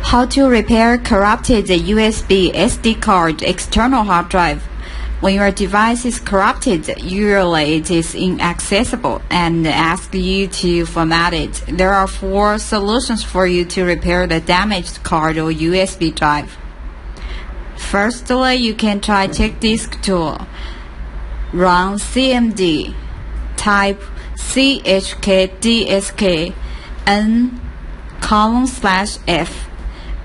How to repair corrupted USB SD card external hard drive. When your device is corrupted, usually it is inaccessible and asks you to format it. There are 4 solutions for you to repair the damaged card or USB drive. Firstly, you can try CheckDisk tool. Run CMD Type CHKDSK N:/F.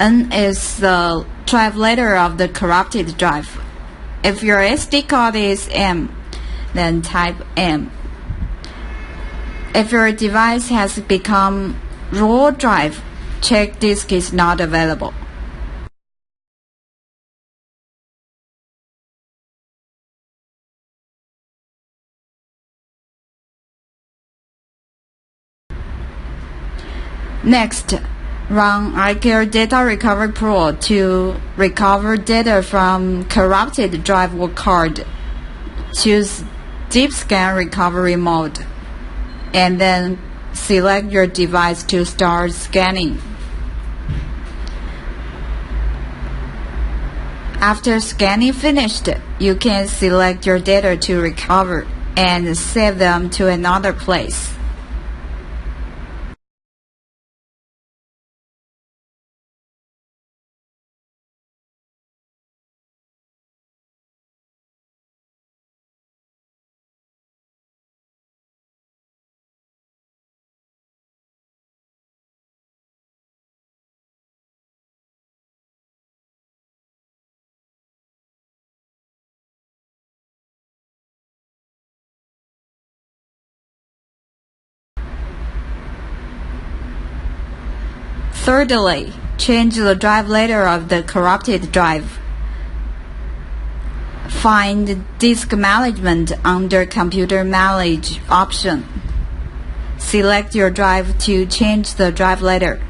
N is the drive letter of the corrupted drive. If your SD card is M, then type M. If your device has become raw drive, CheckDisk is not available. Next, run iCare Data Recovery Pro to recover data from corrupted drive or card. Choose Deep Scan Recovery mode, and then select your device to start scanning. After scanning finished, you can select your data to recover and save them to another place. Thirdly, change the drive letter of the corrupted drive. Find Disk Management under Computer Manage option. Select your drive to change the drive letter.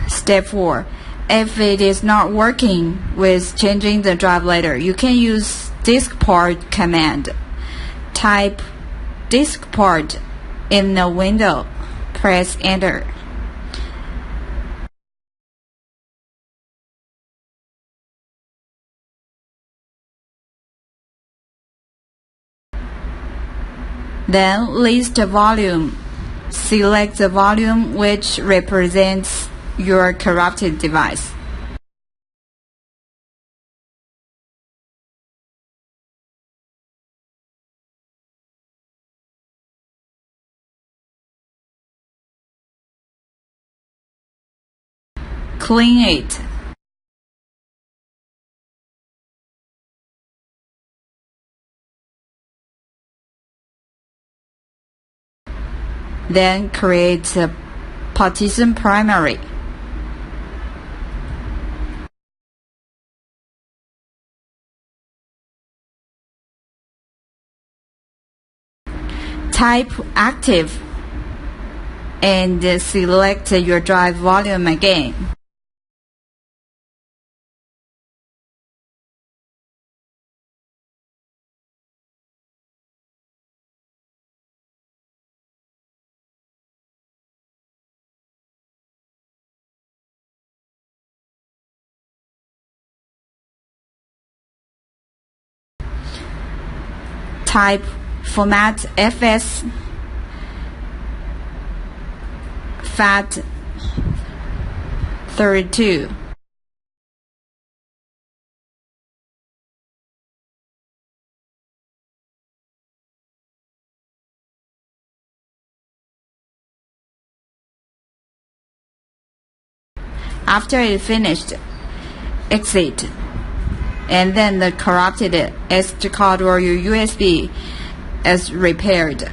Step 4. If it is not working with changing the drive letter, you can use diskpart command. Type diskpart in the window. Press enter. Then list volume. Select the volume which represents your corrupted device. Clean it. Then create a partition primary. Type active and select your drive volume again. Type format FS FAT32. After it finished, exit, and then the corrupted SD card or your USB is repaired.